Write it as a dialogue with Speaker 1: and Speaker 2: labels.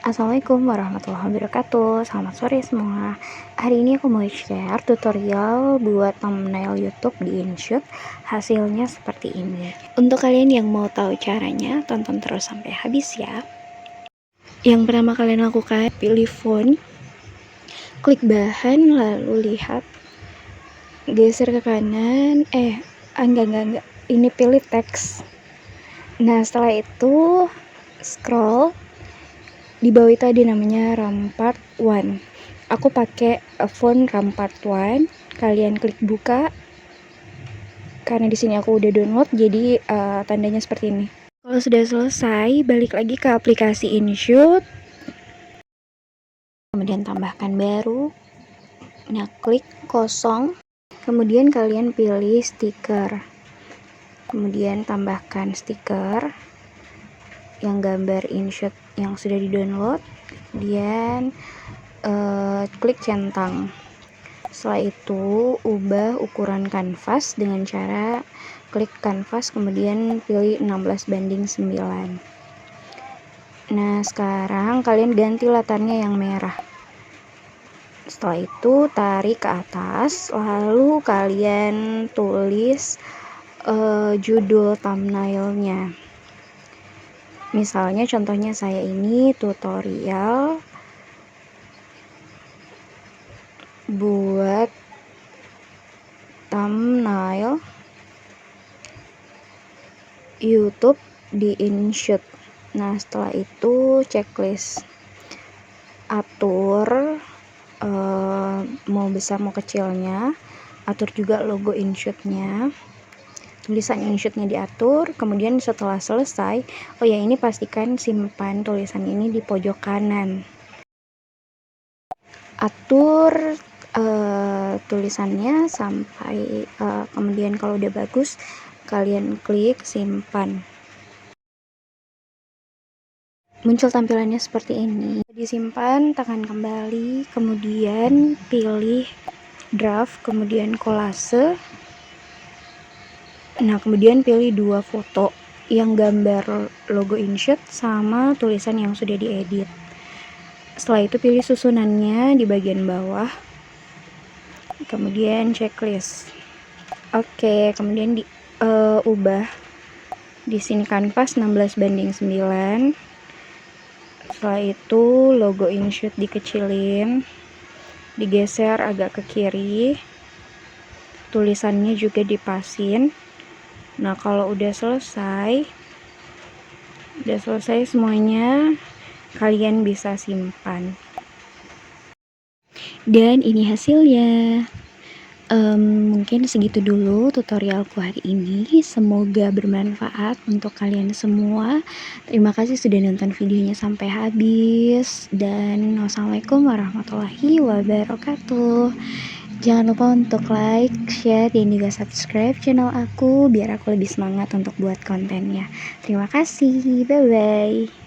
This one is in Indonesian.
Speaker 1: Assalamualaikum warahmatullahi wabarakatuh. Selamat sore semua. Hari ini aku mau share tutorial buat thumbnail YouTube di InShot. Hasilnya seperti ini. Untuk kalian yang mau tahu caranya, tonton terus sampai habis ya. Yang pertama kalian lakukan, pilih font, klik bahan, lalu lihat, geser ke kanan. Enggak. Ini pilih teks. Nah, setelah itu scroll. Di bawah itu ada namanya Rampart One. Aku pakai font Rampart One. Kalian klik buka. Karena di sini aku udah download, jadi tandanya seperti ini. Kalau sudah selesai, balik lagi ke aplikasi InShot. Kemudian tambahkan baru. Nah, klik kosong. Kemudian kalian pilih stiker. Kemudian tambahkan stiker yang gambar InShot yang sudah di-download. Kemudian klik centang. Setelah itu ubah ukuran kanvas dengan cara klik kanvas, kemudian pilih 16:9. Nah, sekarang kalian ganti latarnya yang merah. Setelah itu tarik ke atas, lalu kalian tulis judul thumbnailnya. Misalnya contohnya saya ini tutorial buat thumbnail YouTube di InShot. Nah, setelah itu checklist, atur mau besar mau kecilnya, atur juga logo InShotnya, tulisan InShotnya diatur. Kemudian setelah selesai, ini pastikan simpan tulisan ini di pojok kanan. Atur tulisannya sampai kemudian kalau udah bagus, kalian klik simpan. Muncul tampilannya seperti ini. Disimpan, tekan kembali, kemudian pilih draft, kemudian kolase. Nah, kemudian pilih 2 foto yang gambar logo InShot sama tulisan yang sudah diedit. Setelah itu pilih susunannya di bagian bawah. Kemudian checklist. Kemudian ubah di sini kanvas 16:9. Setelah itu logo InShot dikecilin, digeser agak ke kiri, tulisannya juga dipasin. Nah, kalau udah selesai semuanya, kalian bisa simpan. Dan ini hasilnya. Mungkin segitu dulu tutorialku hari ini. Semoga bermanfaat untuk kalian semua. Terima kasih sudah nonton videonya sampai habis. Dan wassalamualaikum warahmatullahi wabarakatuh. Jangan lupa untuk like, share, dan juga subscribe channel aku biar aku lebih semangat untuk buat kontennya. Terima kasih. Bye-bye.